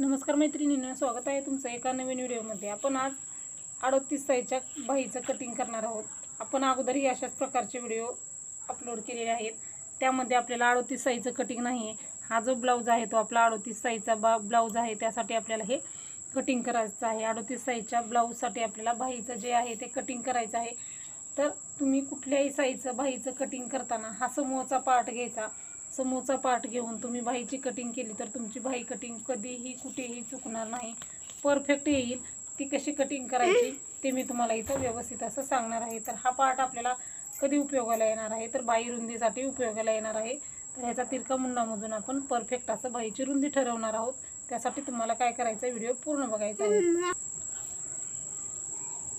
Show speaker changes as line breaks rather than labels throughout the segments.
नमस्कार मैत्रिणींनो, स्वागत आहे तुमचं एका नवीन व्हिडिओमध्ये। आपण आज 38 साईजच्या बाहीचं कटिंग करणार आहोत। आपण अगोदरही अशाच प्रकारचे व्हिडिओ अपलोड केलेले आहेत, त्यामध्ये आपल्याला 38 साईजचं कटिंग नाही आहे। हा जो ब्लाऊज आहे तो आपला 38 साईजचा ब्लाऊज आहे, त्यासाठी आपल्याला हे कटिंग करायचं आहे। 38 साईजच्या ब्लाऊजसाठी आपल्याला बाहीचं जे आहे ते कटिंग करायचं आहे। तर तुम्ही कुठल्याही साईजचं बाहीचं कटिंग करताना हा समोरचा पार्ट घ्यायचा। समोरचा पार्ट घेऊन तुम्ही बाहीची कटिंग केली तर तुमची बाही कटिंग कधीही कुठेही चुकणार नाही, परफेक्ट येईल। ती कशी कटिंग करायची ते मी तुम्हाला इथं व्यवस्थित असं सांगणार आहे। तर हा पार्ट आपल्याला कधी उपयोगाला येणार आहे, तर बाही रुंदीसाठी उपयोगाला येणार आहे। तर ह्याचा तिरका मुंडा मोजून आपण परफेक्ट असं बाहीची रुंदी ठरवणार आहोत। त्यासाठी तुम्हाला काय करायचं, व्हिडिओ पूर्ण बघायचा आहे।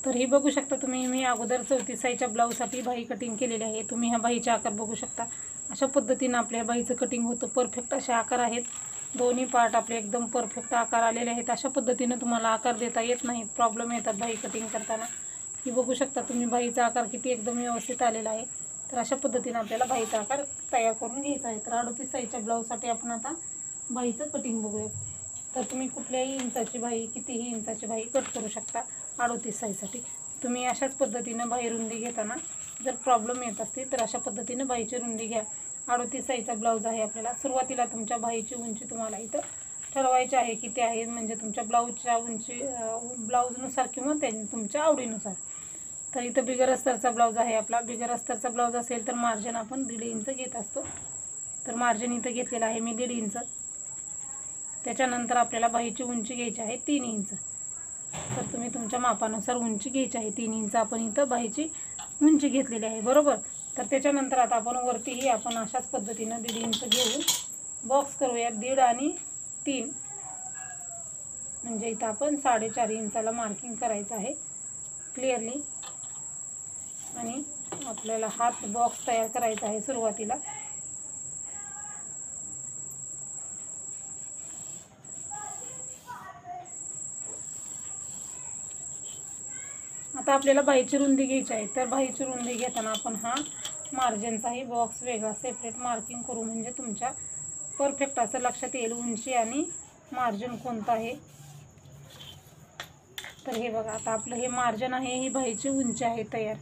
तर ही बघू शकता तुम्ही, मी अगोदर 34 साईजच्या ब्लाऊजसाठी बाही कटिंग केलेली आहे। तुम्ही ह्या बाहीचे आकार बघू शकता। अशा पद्धतीने आपल्या बाहीचं कटिंग होतं। परफेक्ट असे आकार आहेत, दोन्ही पार्ट आपले एकदम परफेक्ट आकार आलेले आहेत। अशा पद्धतीने तुम्हाला आकार देता येत नाहीत, प्रॉब्लेम येतात बाही कटिंग करताना। ही बघू शकता तुम्ही, बाहीचा आकार किती एकदम व्यवस्थित आलेला आहे। तर अशा पद्धतीने आपल्याला बाहीचा आकार तयार करून घ्यायचा आहे। तर 38 साईजच्या ब्लाऊजसाठी आपण आता बाहीचं कटिंग बघूया। तर तुम्ही कुठल्याही इंचाची बाही, कितीही इंचाची बाही कट करू शकता। 38 साईजसाठी तुम्ही अशाच पद्धतीने बाही रुंदी घेताना जर प्रॉब्लेम येत असतील तर अशा पद्धतीने बाहीची रुंदी घ्या। 38 साईजचा ब्लाऊज आहे आपल्याला। सुरुवातीला तुमच्या बाहीची उंची तुम्हाला इथं ठरवायची आहे किती आहे, म्हणजे तुमच्या ब्लाऊजच्या उंची ब्लाऊजनुसार किंवा तुमच्या आवडीनुसार। तर इथं बिगर अस्तरचा ब्लाऊज आहे आपला। बिगर अस्तरचा ब्लाऊज असेल तर मार्जिन आपण 1.5 इंच घेत असतो। तर मार्जिन इथं घेतलेलं आहे मी 1.5 इंच। त्याच्यानंतर आपल्याला बाहीची उंची घ्यायची आहे 3 इंच। तर तुम्ही तुमच्या मापानुसार उंची घ्यायची आहे 3 इंच आपण इथं बाहीची उंची घेतलेली आहे, बरोबर। तर त्याच्यानंतर आता आपण वरतीही आपण अशाच पद्धतीने 1.5 इंच घेऊन बॉक्स करूया। 1.5 आणि 3 म्हणजे इथं आपण 4.5 इंचाला मार्किंग करायचं आहे क्लिअरली। आणि आपल्याला हात बॉक्स तयार करायचा आहे सुरुवातीला। आता आपल्याला बाहीची रुंदी घ्यायची आहे। तर बाहीची रुंदी घेताना आपण हा मार्जिनचाही बॉक्स वेगळा सेपरेट मार्किंग करू, म्हणजे तुमच्या परफेक्ट असं लक्षात येईल उंची आणि मार्जिन कोणतं आहे। तर हे बघा, आता आपलं हे मार्जिन आहे, ही बाहीची उंची आहे तयार।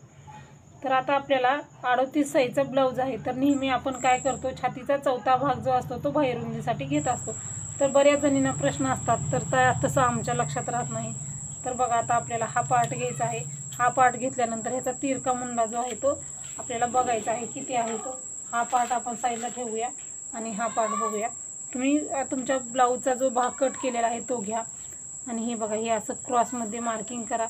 तर आता आपल्याला 38 साईजचा ब्लाऊज आहे। तर नेहमी आपण काय करतो, छातीचा चौथा भाग जो असतो तो बाही रुंदीसाठी घेत असतो। तर बऱ्याच जणींना प्रश्न असतात, तर तसं आमच्या लक्षात राहत नाही। तर बघा, आता आपल्याला हा पार्ट घ्यायचा आहे। हा पार्ट घेतल्यानंतर ह्याचा तिरका मुंडा जो आहे तो आपल्याला बघायचा आहे किती आहे तो। हा पार्ट आपण साईडला ठेवूया आणि हा पार्ट बघूया। तुम्ही तुमच्या ब्लाऊजचा जो भाग कट केलेला आहे तो घ्या आणि हे बघा, हे असं क्रॉसमध्ये मार्किंग करा।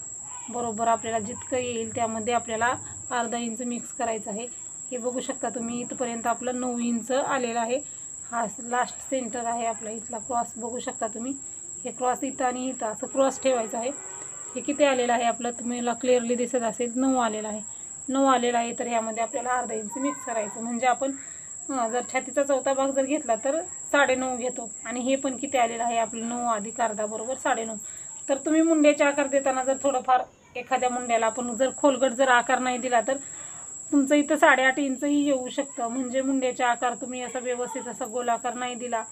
बरोबर आपल्याला जितकं येईल त्यामध्ये आपल्याला अर्धा इंच मिक्स करायचं आहे। हे बघू शकता तुम्ही, इथपर्यंत आपलं 9 इंच आलेलं आहे। हा लास्ट सेंटर आहे आपला, इथला क्रॉस बघू शकता तुम्ही। हे क्रॉस इथं आणि इथं असं क्रॉस ठेवायचं आहे। हे किती आलेलं आहे आपलं, तुम्हाला क्लिअरली दिसत असेल, 9 आलेलं आहे। 9 आलेलं आहे, तर ह्यामध्ये आपल्याला अर्धा इंच मिक्स करायचं। म्हणजे आपण जर छातीचा चौथा भाग जर घेतला तर 9.5 घेतो। आणि हे पण किती आलेलं आहे आपलं, 9 अधिक अर्धा बरोबर 9.5। तर तुम्ही मुंड्याचे आकार देताना जर थोडंफार एखाद्या मुंड्याला आपण जर खोलगट जर आकार नाही दिला तर तुमचं इथं 8.5 इंचही येऊ शकतं। म्हणजे मुंड्याचे आकार तुम्ही असा व्यवस्थित असा गोलाकार नाही दिला,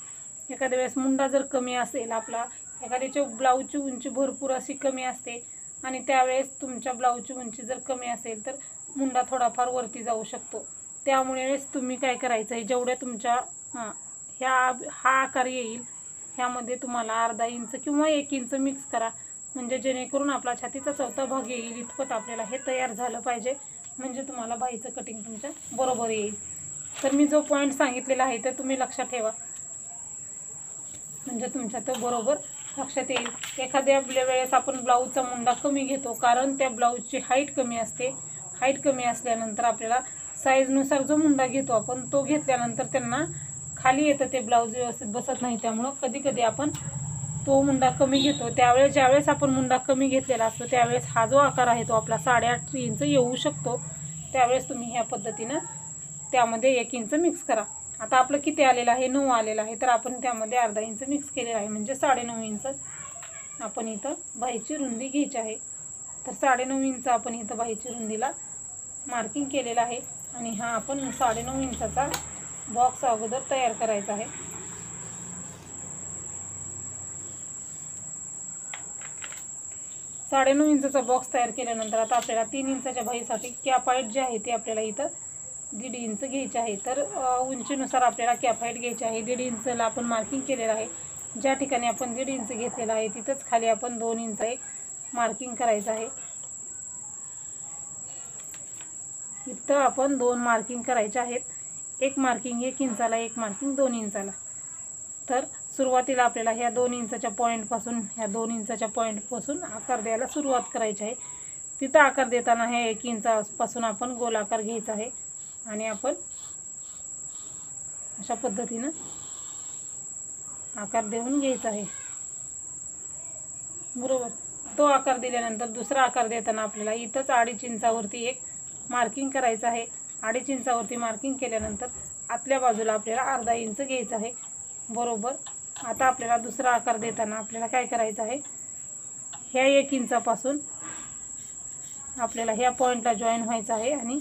एखाद्या वेळेस मुंडा जर कमी असेल आपला, एखाद्याच्या ब्लाऊजची उंची भरपूर अशी कमी असते आणि त्यावेळेस तुमच्या ब्लाऊजची उंची जर कमी असेल तर मुंडा थोडाफार वरती जाऊ शकतो। त्यामुळेच तुम्ही काय करायचं आहे, जेवढ्या तुमच्या हा आकार येईल ह्यामध्ये तुम्हाला अर्धा इंच किंवा 1 इंच मिक्स करा, म्हणजे जेणेकरून आपला छातीचा चौथा भाग येईल इतपत आपल्याला हे तयार झालं पाहिजे, म्हणजे तुम्हाला बाहीचं कटिंग तुमच्या बरोबर येईल। तर मी जो पॉईंट सांगितलेला आहे ते तुम्ही लक्षात ठेवा, म्हणजे तुमच्या तो बरोबर लक्षात येईल। एखाद्या वेळेस आपण ब्लाऊजचा मुंडा कमी घेतो, कारण त्या ब्लाऊजची हाईट कमी असते। हाईट कमी असल्यानंतर आपल्याला साईजनुसार जो मुंडा घेतो आपण, तो घेतल्यानंतर त्यांना खाली येतं, ते ब्लाऊज व्यवस्थित बसत नाही। त्यामुळं कधी कधी आपण तो मुंडा कमी घेतो। त्यावेळेस ज्यावेळेस आपण मुंडा कमी घेतलेला असतो त्यावेळेस हा जो आकार आहे तो आपला 8.5 इंच येऊ शकतो। त्यावेळेस तुम्ही ह्या पद्धतीनं त्यामध्ये 1 इंच मिक्स करा। आता आपलं किती आलेलं आहे, 9 आलेलं आहे। तर आपण त्यामध्ये अर्धा इंच मिक्स केलेला आहे, म्हणजे 9.5 इंच आपण इथं बाहीची रुंदी घ्यायची आहे। तर 9.5 इंच आपण इथं बाहीची रुंदीला मार्किंग केलेलं आहे। आणि हा आपण 9.5 इंचाचा बॉक्स अगोदर तयार करायचा आहे। 9.5 इंचाचा बॉक्स तयार केल्यानंतर आता आपल्याला 3 इंचाच्या बाहीसाठी कॅप हाईट जे आहे ते आपल्याला इथं 1.5 इंच घ्यायचे आहे। तर उंचीनुसार आपल्याला कॅप हाईट घ्यायची आहे। 1.5 इंचला आपण मार्किंग केलेलं आहे। ज्या ठिकाणी आपण 1.5 इंच घेतलेलं आहे तिथंच खाली आपण 2 इंच एक मार्किंग करायचं आहे। इथं आपण 2 मार्किंग करायचे आहेत, एक मार्किंग 1 इंचाला, एक मार्किंग 2 इंचाला। तर सुरुवातीला आपल्याला ह्या 2 इंचाच्या पॉईंटपासून आकार द्यायला सुरुवात करायची आहे। तिथं आकार देताना हे 1 इंचापासून आपण गोलाकार घ्यायचा आहे आणि आपण अशा पद्धतीनं आकार देऊन घ्यायचा आहे, बरोबर। तो आकार दिल्यानंतर दुसरा आकार देताना आपल्याला इथंच 2.5 इंचावरती एक मार्किंग करायचं आहे। 2.5 इंचावरती मार्किंग केल्यानंतर आतल्या बाजूला आपल्याला अर्धा इंच घ्यायचं आहे, बरोबर। आता आपल्याला दुसरा आकार देताना आपल्याला काय करायचं आहे, ह्या 1 इंचापासून आपल्याला ह्या पॉईंटला जॉईन व्हायचं आहे आणि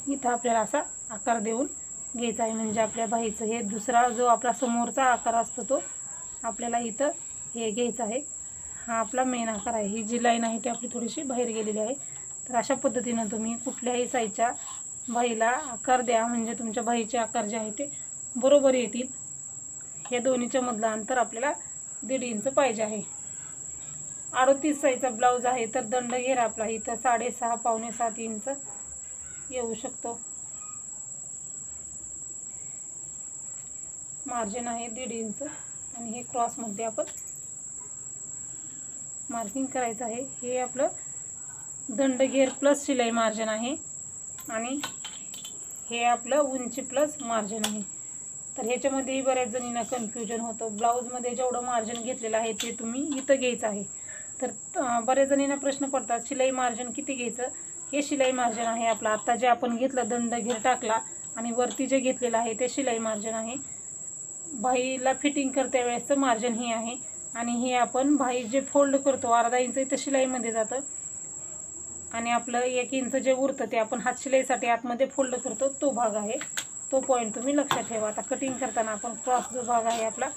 इथं आपल्याला असा आकार देऊन घ्यायचा आहे। म्हणजे आपल्या बाहीचं हे दुसरा जो आपला समोरचा आकार असतो तो आपल्याला इथं हे घ्यायचा आहे। हा आपला मेन आकार आहे। ही जी लाईन आहे ती आपली थोडीशी बाहेर गेलेली आहे। तर अशा पद्धतीनं तुम्ही कुठल्याही साईजच्या बाहीला आकार द्या, म्हणजे तुमच्या बाहीचे आकार जे आहे ते बरोबर येतील। हे दोन्हीच्या मधलं अंतर आपल्याला 1.5 इंच पाहिजे आहे। 38 साईजचा ब्लाऊज आहे तर दंड घेर आपला इथं 6.5 पावणे 7 इंच येऊ शकतो। मार्जिन आहे 1.5 इंच आणि हे क्रॉसमध्ये आपण मार्किंग करायचं आहे। हे आपलं दंड घेर प्लस शिलाई मार्जिन आहे आणि हे आपलं उंची प्लस मार्जिन आहे। तर ह्याच्यामध्येही बऱ्याच जणींना कन्फ्युजन होतं। ब्लाऊजमध्ये जेवढं मार्जिन घेतलेलं आहे ते तुम्ही इथं घ्यायचं आहे। तर बऱ्याच जणींना प्रश्न पडतात शिलाई मार्जिन किती घ्यायचं। हे शिलाई मार्जिन आहे आपलं, आता जे आपण घेतलं दंड घेर टाकला आणि वरती जे घेतलेलं आहे ते शिलाई मार्जिन आहे। बाहीला फिटिंग करते वेळेसचं मार्जिन हे आहे आणि हे आपण बाही जे फोल्ड करतो अर्धा इंच इथं शिलाईमध्ये जातं आणि आपलं 1 इंच जे उरतं ते आपण हात शिलाईसाठी आतमध्ये फोल्ड करतो तो भाग आहे। तो पॉईंट तुम्ही लक्षात ठेवा। आता कटिंग करताना आपण क्रॉस जो भाग आहे आपला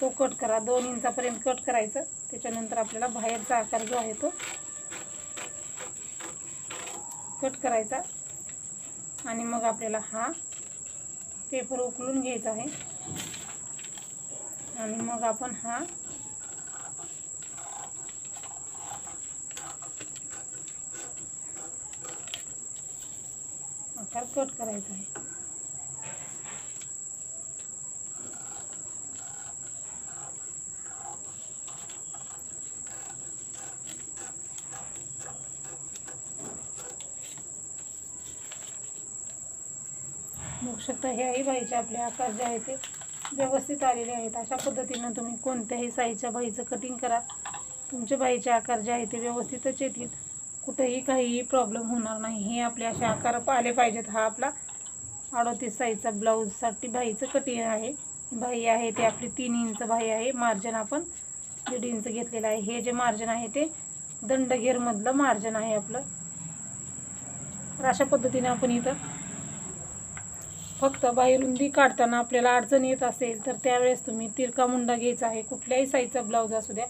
तो कट करा, 2 इंचापर्यंत कट करायचं। त्याच्यानंतर आपल्याला बाहेरचा आकार जो आहे तो कट करायचा आणि मग आपल्याला हा पेपर उकलून घ्यायचा आहे आणि मग आपण हा आकार कट करायचा आहे। बघू शकता ह्याही बाहीचे आपले आकार जे आहे ते व्यवस्थित आलेले आहेत। अशा पद्धतीनं तुम्ही कोणत्याही साईजच्या बाहीचं कटिंग करा, तुमचे बाहीचे आकार जे आहे ते व्यवस्थितच येतील, कुठेही काहीही प्रॉब्लेम होणार नाही। हे आपले असे आकार आले पाहिजेत। हा आपला 38 साईजचा ब्लाऊजसाठी बाहीचं कटिंग आहे। बाही आहे ते आपली 3 इंच बाही आहे, मार्जिन आपण 1.5 इंच घेतलेलं आहे। हे जे मार्जिन आहे ते दंडघेरमधलं मार्जिन आहे आपलं। तर अशा पद्धतीने आपण इथं फक्त बाही रुंदी काढताना आपल्याला अडचण येत असेल तर त्यावेळेस तुम्ही तिरका मुंडा घ्यायचा आहे। कुठल्याही साईजचा ब्लाऊज असू द्या,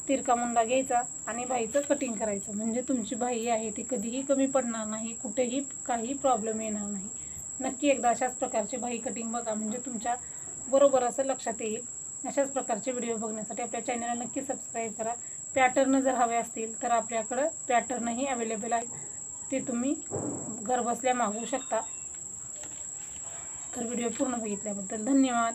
तिरका मुंडा घ्यायचा आणि बाहीचं कटिंग करायचं, म्हणजे तुमची बाही आहे ती कधीही कमी पडणार नाही, कुठेही काही प्रॉब्लेम येणार नाही। नक्की एकदा अशाच प्रकारची बाही कटिंग बघा, म्हणजे तुमच्या बरोबर असं लक्षात येईल। अशाच प्रकारचे व्हिडिओ बघण्यासाठी आपल्या चॅनलला नक्की सबस्क्राईब करा। पॅटर्न जर हवे असतील तर आपल्याकडं पॅटर्नही अवेलेबल आहेत, ते तुम्ही घरबसल्या मागवू शकता। तर व्हिडिओ पूर्ण बघितल्याबद्दल धन्यवाद।